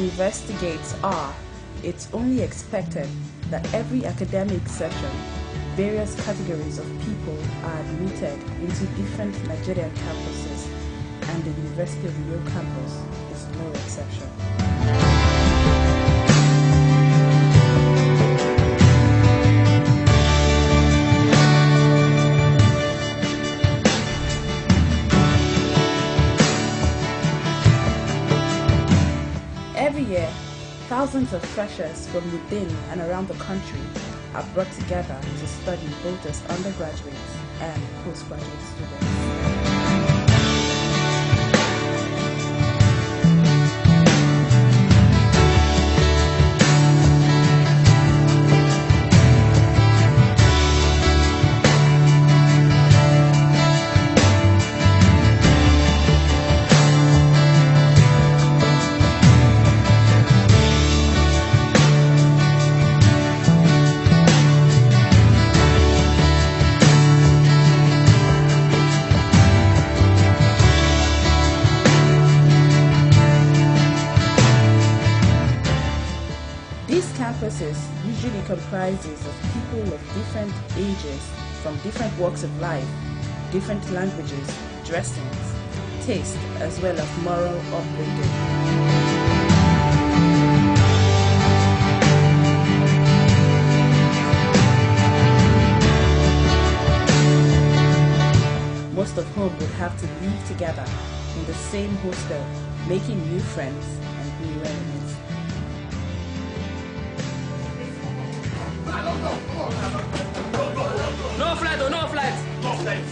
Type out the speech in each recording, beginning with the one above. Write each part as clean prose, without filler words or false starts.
university gates are, it's only expected that every academic session, various categories of people are admitted into different Nigerian campuses, and the University of Uyo campus is no exception. Every year, thousands of freshers from within and around the country are brought together to study both as undergraduates and postgraduate students. These campuses usually comprises of people of different ages, from different walks of life, different languages, dressings, taste, as well as moral upbringing. Most of whom would have to live together in the same hostel, making new friends and new enemies. No flight, oh, no flight! No flight!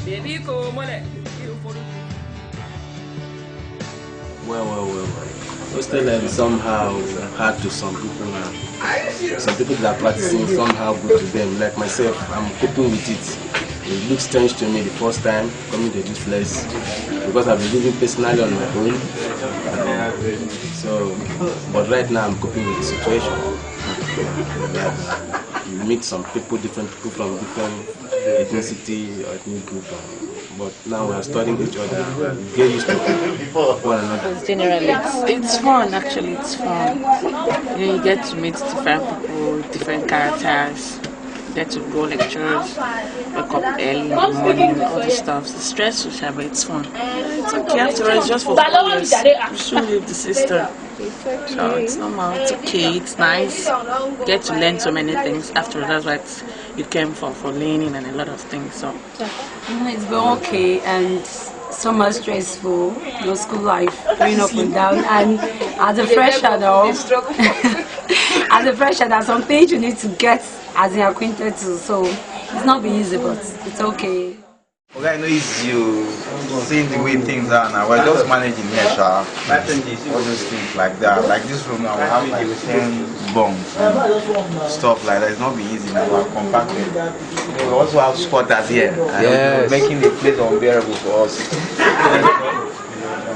Baby, come on. Well. Hostel life is somehow hard to some people now. Some people that are practicing somehow good to them. Like myself, I'm coping with it. It looks strange to me the first time coming to this place because I've been living personally on my own. But right now I'm coping with the situation. You meet some people, different people from different ethnicity or ethnic group. But now we are studying each other. We get used to one another. Generally, it's fun. Actually, it's fun. You get to meet different people, different characters. Get to go lectures, wake up early in the morning, all the stuff. It's stressful, but it's fun. It's okay. After all, it's just for 4 years. You should leave the system. So it's normal. It's okay. It's nice. Get to learn so many things. After all, that's what you came for learning and a lot of things. So it's been okay and so much stressful. No school life, going up and down, and as a fresher though, as a fresher, there's some things you need to get as an acquainted to, so it's not been easy, but it's okay. Okay, I know it's you seeing the way things are now. We're just managing here, all those things like that. Like this room now, we have like 10 bunks and stuff like that. It's not be easy now. We're compacted. We also have squatters here, and yes, making the place unbearable for us.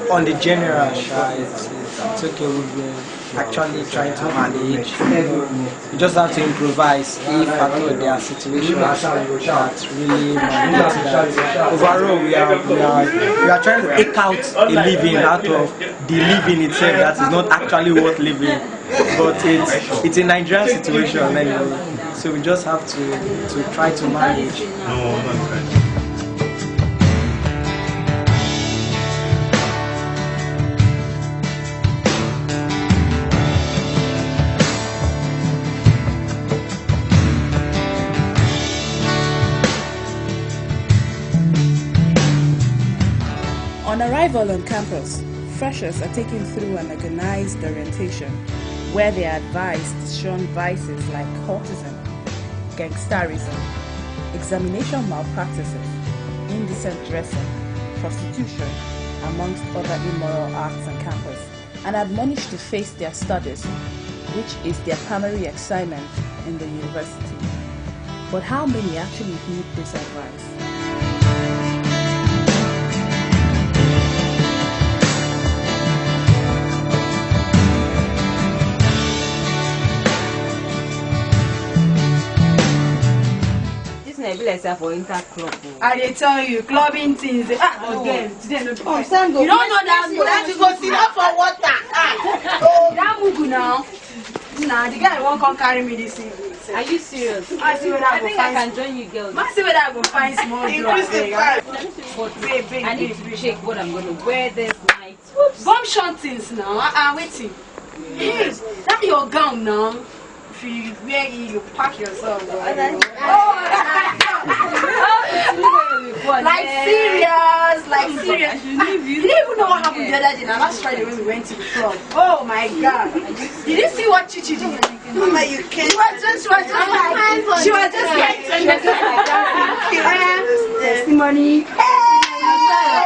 On the general side, it's okay. We're actually trying to manage. You just have to improvise if at all there are situations that really mandate that. Overall, we are trying to take out a living out of the living itself that is not actually worth living. But it's a Nigerian situation anyway, so we just have to try to manage. On arrival on campus, freshers are taken through an organized orientation where they are advised to shun vices like cultism, gangsterism, examination malpractices, indecent dressing, prostitution, amongst other immoral acts on campus, and admonished to face their studies, which is their primary assignment in the university. But how many actually heed this advice? yourself for enter club. I dey tell you, clubbing things. Today no. You don't know that. You go sit up for water. That mugu now. Nah, the guy won't come carry me this evening. Are you serious? I see whether I think I can join you girls. I see whether I go find small drugs. But I need to check what I'm going to wear this night. Bomb shot things now. Waiting. Yes, that your gown now. If you wear it, you pack yourself. Like serious. You didn't even know what happened the other day. Now last Friday when we went to the club. Oh my God! Did you see what Chichi did? Mama, you can't. She was just like testimony.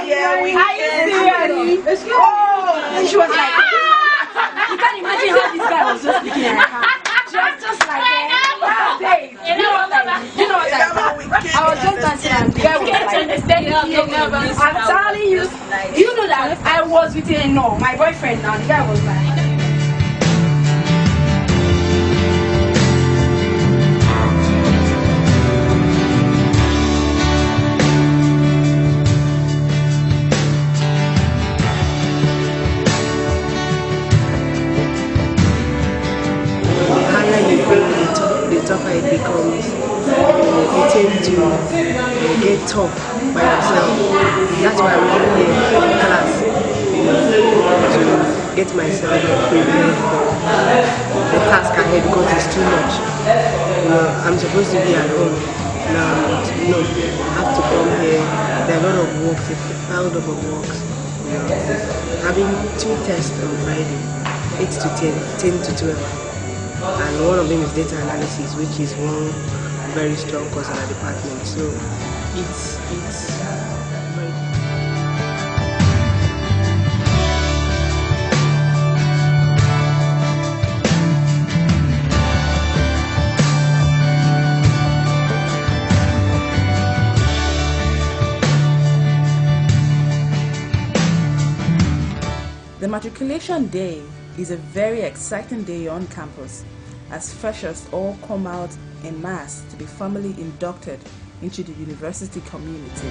Yeah, we Are you serious? Oh, she was like, you can't imagine how this guy was just looking at her. She was just like, babe, you know what I was just dancing and the guy was like, I'm telling you, you know that I was with my boyfriend now, the guy was like, the tougher it becomes. You tend to get tough by yourself. That's why I'm here in class to get myself prepared for the task ahead because it's too much. I'm supposed to be at home now. I have to come here. There are a lot of work, piled up of works. Having 2 tests on Friday, 8 to 10, 10 to 12. And one of them is data analysis, which is one very strong course in our department. So it's very... The matriculation day is a very exciting day on campus, as freshers all come out en masse to be formally inducted into the university community.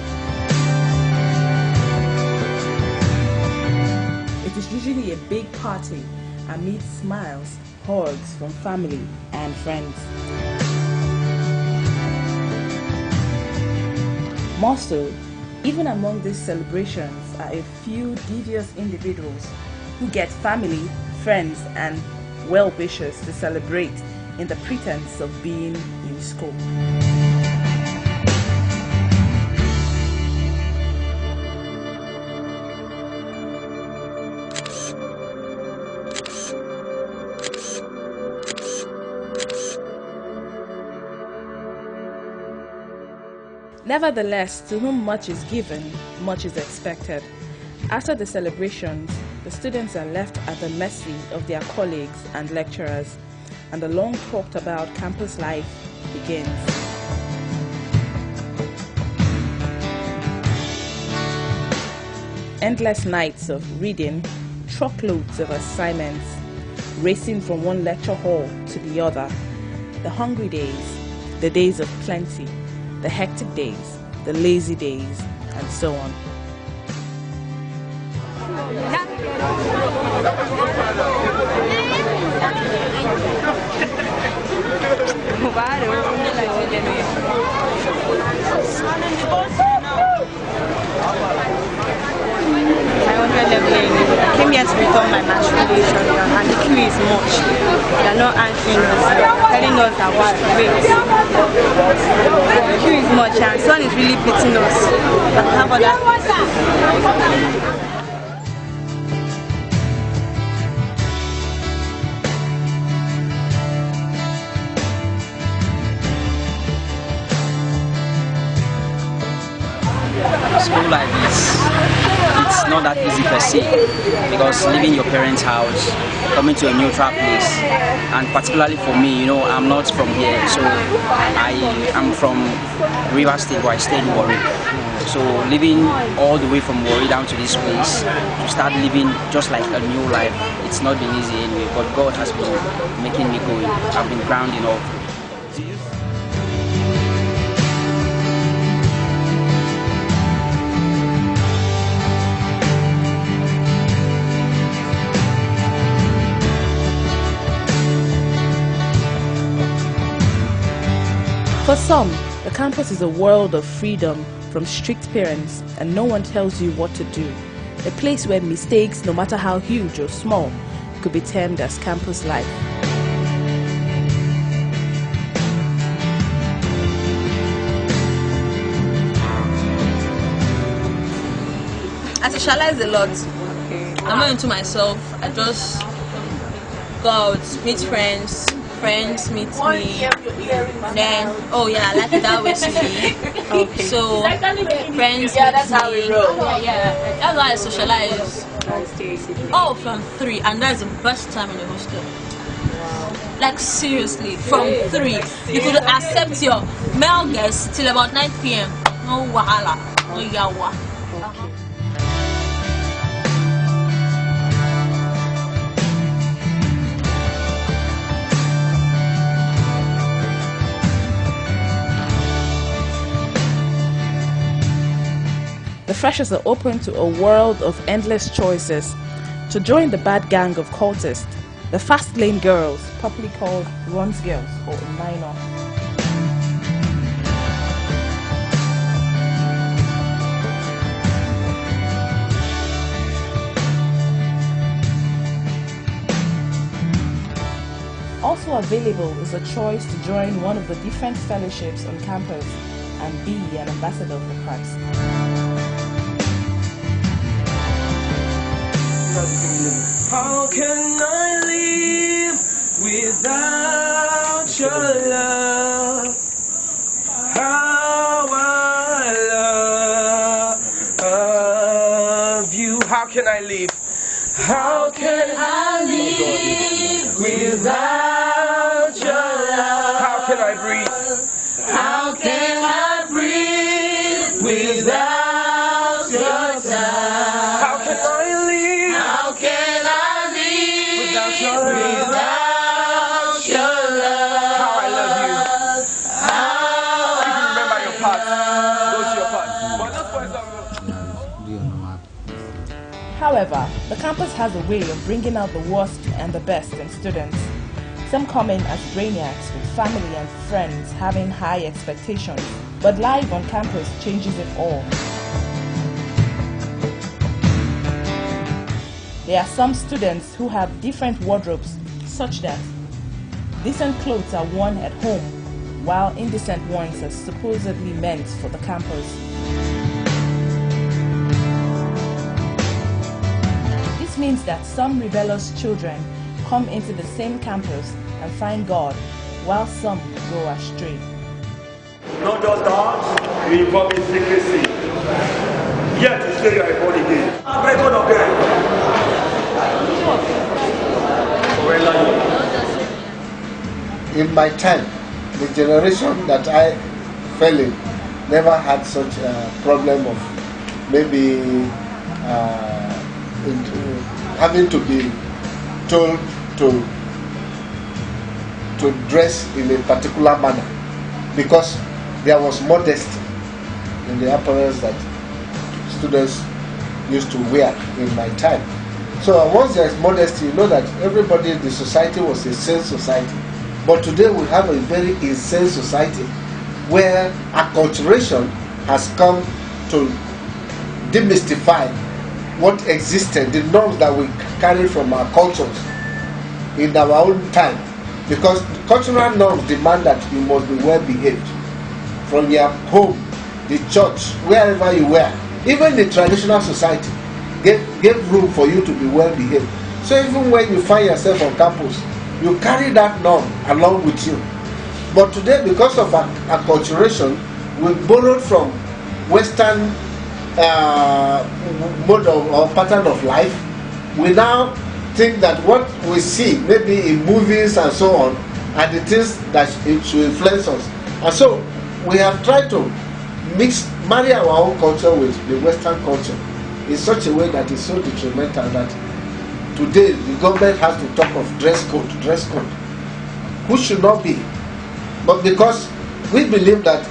It is usually a big party amid smiles, hugs from family and friends. More so, even among these celebrations are a few devious individuals who get family, friends and well-wishers to celebrate in the pretense of being in school. Nevertheless, to whom much is given, much is expected. After the celebrations, the students are left at the mercy of their colleagues and lecturers, and the long talked about campus life begins. Endless nights of reading, truckloads of assignments, racing from one lecture hall to the other, the hungry days, the days of plenty, the hectic days, the lazy days, and so on. Came here to return my matriculation and the queue is much. They are not answering us, telling us that we should wait. The queue is much and sun is really beating us. But we have other school like this, it's not that easy per se, because leaving your parents' house, coming to a neutral place, and particularly for me, I'm not from here, so I am from Rivers State, where I stayed in Warri. So living all the way from Warri down to this place, to start living just like a new life, it's not been easy anyway, but God has been making me going. I've been grounding up. For some, the campus is a world of freedom from strict parents and no one tells you what to do. A place where mistakes, no matter how huge or small, could be termed as campus life. I socialize a lot. I'm not into myself. I just go out, meet friends. Friends meet me. Then, oh yeah, I like it that way to be. Okay. So, friends that's how we roll. Yeah, that's why I socialize. Oh, from 3, and that's the best time in the hostel. Like seriously, from 3, you could accept your male guests till about 9 p.m. No wahala, no yawa. The freshers are open to a world of endless choices. To join the bad gang of cultists, the fast lane girls, popularly called runs girls or a minor. Also available is a choice to join one of the different fellowships on campus and be an ambassador for Christ. How can I live without your love? How I love you. How can I live? How can I live without your love? How can I breathe? How can I breathe without your touch? How can I live? How can I live without your love? Without your love? How I love you. How if you remember your parts, those your parts. But those points are However, the campus has a way of bringing out the worst and the best in students. Some come in as brainiacs with family and friends having high expectations, but life on campus changes it all. There are some students who have different wardrobes, such that decent clothes are worn at home, while indecent ones are supposedly meant for the campus. This means that some rebellious children come into the same campus and find God, while some go astray. Not just that, we involve in secrecy. Yet to say you are born again. I'm very good of them. In my time, the generation that I fell in never had such a problem of maybe having to be told to dress in a particular manner, because there was modesty in the apparels that students used to wear in my time. So once there is modesty, you know that everybody in the society was a sane society. But today we have a very insane society where acculturation has come to demystify what existed, the norms that we carried from our cultures in our own time. Because cultural norms demand that you must be well behaved. From your home, the church, wherever you were, even the traditional society gave room for you to be well behaved. So even when you find yourself on campus, you carry that norm along with you. But today, because of acculturation, we borrowed from Western mode or pattern of life. We now think that what we see, maybe in movies and so on, are the things that it should influence us. And so we have tried to marry our own culture with the Western culture in such a way that is so detrimental that today the government has to talk of dress code, who should not be. But because we believe that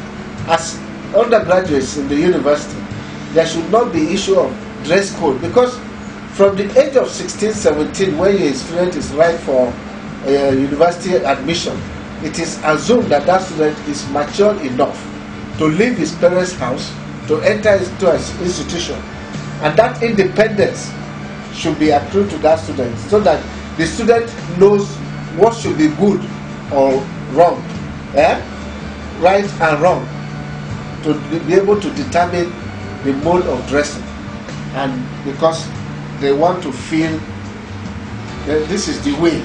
as undergraduates in the university, there should not be issue of dress code, because from the age of 16, 17, when your student is ripe for university admission, it is assumed that that student is mature enough to leave his parents' house, to enter into an institution, and that independence should be accrued to that student, so that the student knows what should be good or wrong, right and wrong, to be able to determine the mode of dressing. And because they want to feel that this is the way,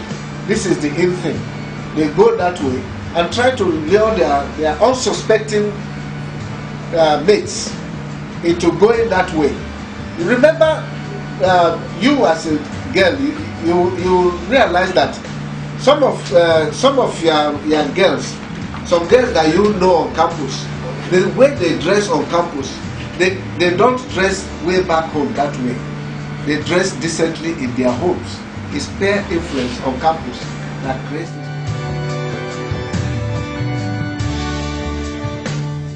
this is the in thing, they go that way and try to lure their unsuspecting mates into going that way. Remember, you as a girl, you realize that some of your girls, some girls that you know on campus, the way they dress on campus, they don't dress way back home that way. They dress decently in their homes. It's peer influence on campus that creates this.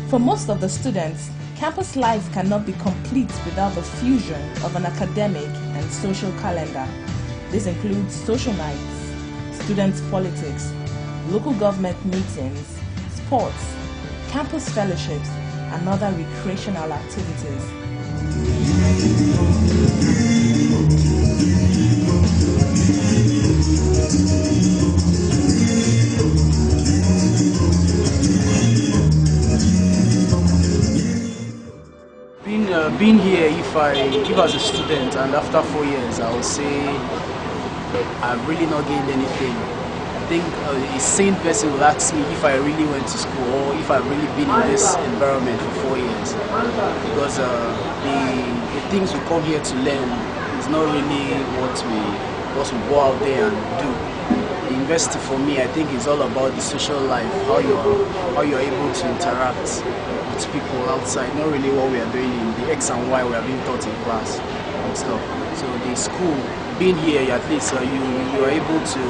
For most of the students, campus life cannot be complete without the fusion of an academic and social calendar. This includes social nights, students' politics, local government meetings, sports, campus fellowships, and other recreational activities. Being here, if as a student and after 4 years, I would say I've really not gained anything. I think a sane person will ask me if I really went to school or if I've really been in this environment for 4 years. Because the things we come here to learn is not really what we go out there and do. The university for me, I think, is all about the social life, how you're able to interact with people outside, not really what we are doing in the X and Y we are being taught in class and stuff. So the school, being here at least, you are able to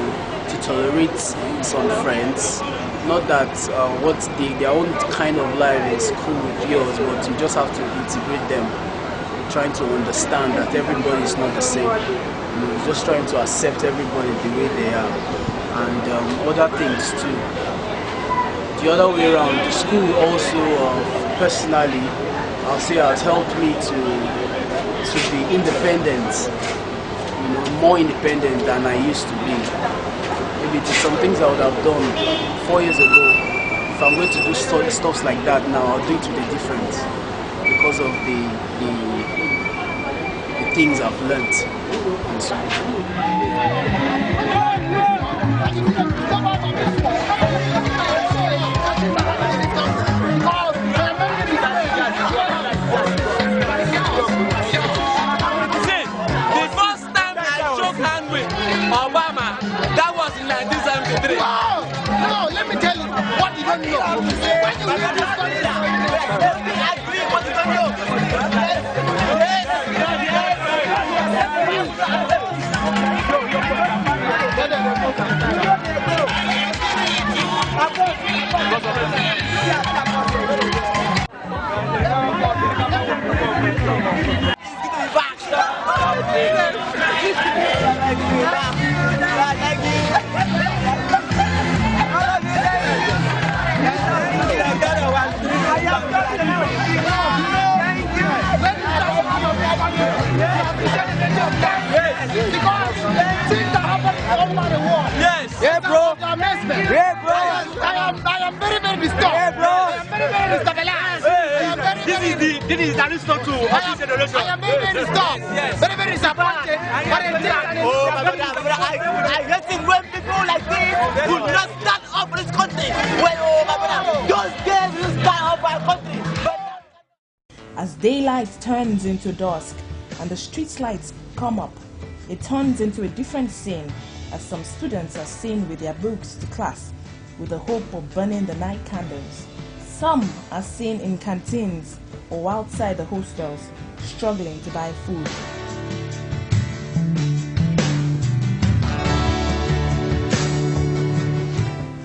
tolerate some friends. Not that their own kind of life is cool with yours, but you just have to integrate them, trying to understand that everybody is not the same. You're just trying to accept everybody the way they are, and other things too. The other way around, the school also, personally, I'll say has helped me to be independent, more independent than I used to be. Maybe it's some things I would have done 4 years ago. If I'm going to do stuff like that now, I'll do it with a difference because of the things I've learnt in school. Obama, that was in 1973. No, let me tell you what you don't know. When you read this country, I agree what you don't know. Yes. Yeah, bro. Yeah, bro. I am very, very disturbed. Yeah, bro. I am very, very disturbed. This is Aristotle of this generation. I am very, very disturbed. Yes. Very, very disappointed. Oh, my brother, I hate it when people like this do not stand up for this country. Well, oh, my brother, those guys will stand up for our country. As daylight turns into dusk and the street lights come up, it turns into a different scene as some students are seen with their books to class with the hope of burning the night candles. Some are seen in canteens or outside the hostels struggling to buy food.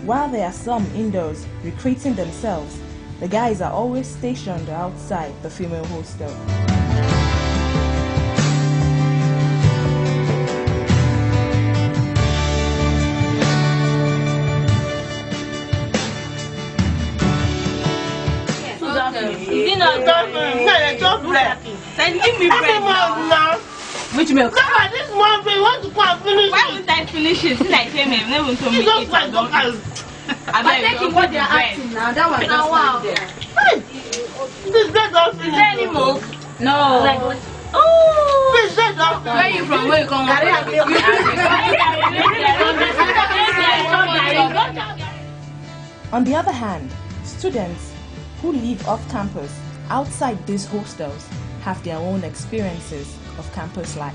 While there are some indoors recreating themselves, the guys are always stationed outside the female hostel. me bread now. Which milk? Come on, this one thing, want to go and finish Why would I finish it? Since I came here, never to make it. I don't I think you what they're acting now. That was just wow. there. Hey, this bread don't finish. Is there any milk? No. Oh, this bread don't finish. Where are you from? Where you come from? On the other hand, students who live off campus outside these hostels have their own experiences of campus life.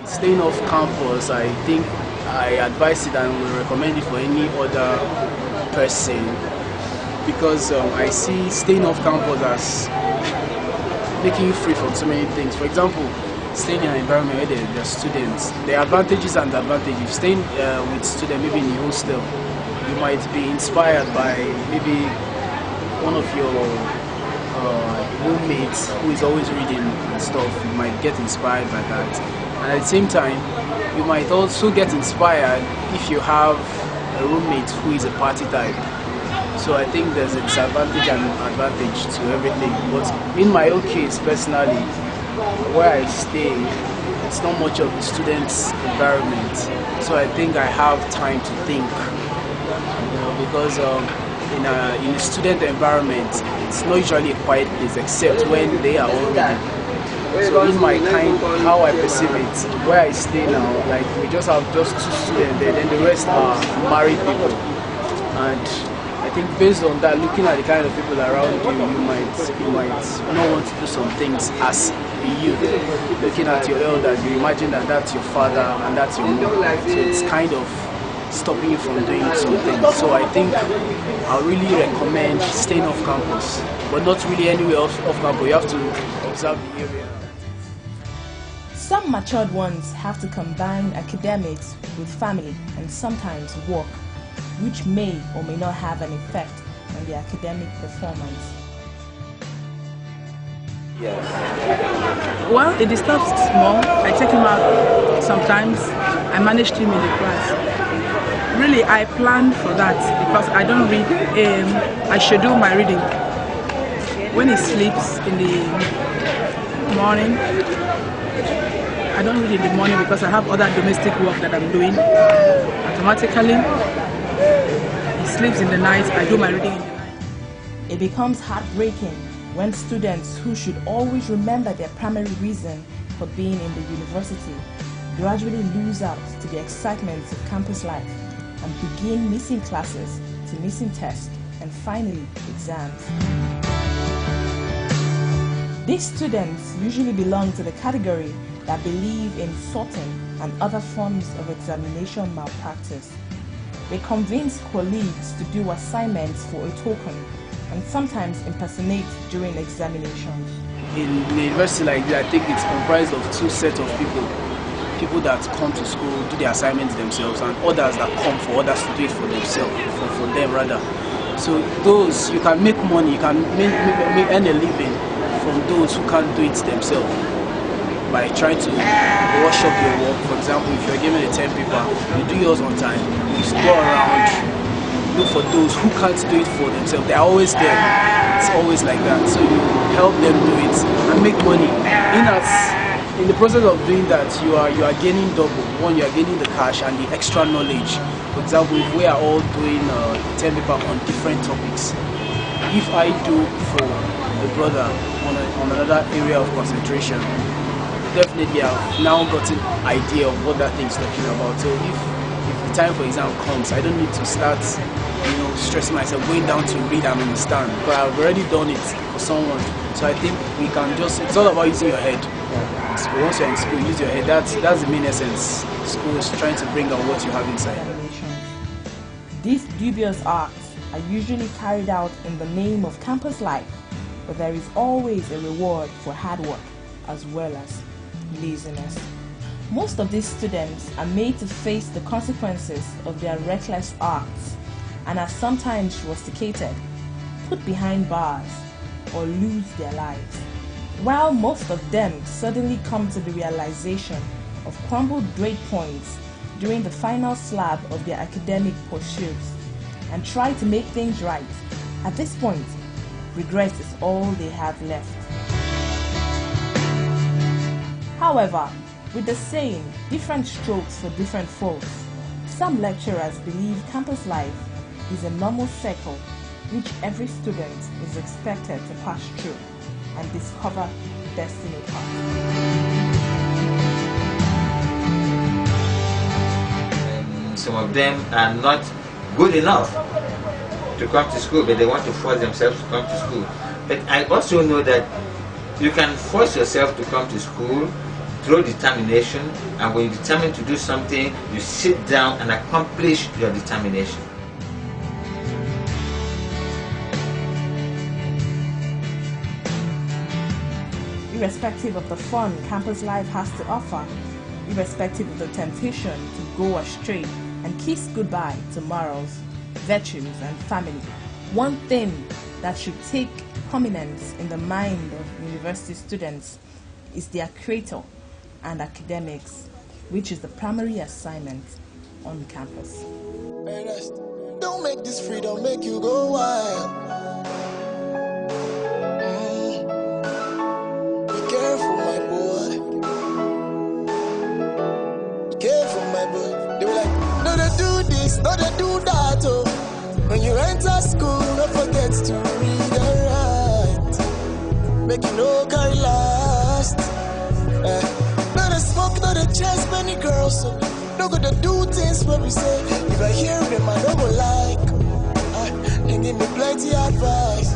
Staying off campus, I think I advise it and will recommend it for any other person because I see staying off campus as making you free from so many things. For example, staying in an environment where there are students, there are advantages and disadvantages. Staying with students, maybe in a hostel, you might be inspired by maybe one of your roommates who is always reading and stuff. You might get inspired by that. And at the same time, you might also get inspired if you have a roommate who is a party type. So I think there's a disadvantage and advantage to everything. But in my own case, personally, where I stay, it's not much of a student's environment. So I think I have time to think, because in a student environment, it's not usually a quiet place except when they are all reading. So in my kind, how I perceive it, where I stay now, like we just have just 2 students there, then the rest are married people. And I think based on that, looking at the kind of people around you, you might not want to do some things as a youth. Looking at your elders, you imagine that that's your father and that's your mom. So it's kind of stopping you from doing something. So I think I really recommend staying off campus, but not really anywhere off campus. You have to observe the area. Some matured ones have to combine academics with family and sometimes work, which may or may not have an effect on their academic performance. Well, it disturbs small. I take him out sometimes. I manage him in the class. Really, I plan for that because I don't read. I schedule my reading. When he sleeps in the morning, I don't read in the morning because I have other domestic work that I'm doing. Automatically, he sleeps in the night. I do my reading in the night. It becomes heartbreaking when students who should always remember their primary reason for being in the university gradually lose out to the excitements of campus life and begin missing classes to missing tests and finally exams. These students usually belong to the category that believe in sorting and other forms of examination malpractice. They convince colleagues to do assignments for a token and sometimes impersonate during examinations. In a university like this, I think it's comprised of 2 sets of people. People that come to school, do the assignments themselves, and others that come for others to do it for themselves, for them rather. So those, you can make money, you can earn a living from those who can't do it themselves by trying to wash up your work. For example, if you're given a 10 paper, you do yours on time. You go around, look for those who can't do it for themselves. They're always there. It's always like that. So you help them do it and make money. In the process of doing that, you are gaining double. One, you are gaining the cash and the extra knowledge. For example, if we are all doing 10 paper on different topics, if I do for a brother on another area of concentration, definitely I've now gotten an idea of what that thing's talking about. So if the time for exam comes, I don't need to start stressing myself, going down to read and understand, because I've already done it for someone. So I think we can just, it's all about using your head. So once you're in school, use your head. That's the main essence. School is trying to bring out what you have inside. These dubious acts are usually carried out in the name of campus life, but there is always a reward for hard work as well as laziness. Most of these students are made to face the consequences of their reckless acts and are sometimes rusticated, put behind bars, or lose their lives, while most of them suddenly come to the realization of crumbled grade points during the final slab of their academic pursuits and try to make things right. At this point, regret is all they have left. However, with the saying, different strokes for different folks, some lecturers believe campus life is a normal circle which every student is expected to pass through and discover destiny path. Some of them are not good enough to come to school, but they want to force themselves to come to school. But I also know that you can force yourself to come to school through determination, and when you're determined to do something, you sit down and accomplish your determination. Irrespective of the fun campus life has to offer, irrespective of the temptation to go astray and kiss goodbye to morals, virtues, and family, one thing that should take prominence in the mind of university students is their creator and academics, which is the primary assignment on campus. Don't make this freedom make you go wild. Be careful, my boy. Be careful, my boy. They were like, no, they do this, no, they do that. Oh. When you enter school, don't forget to read and write. Make you no carry last. No, they smoke, no, they chase many girls. So don't go to do things where we say. If I hear them, I don't go like. They give me plenty advice.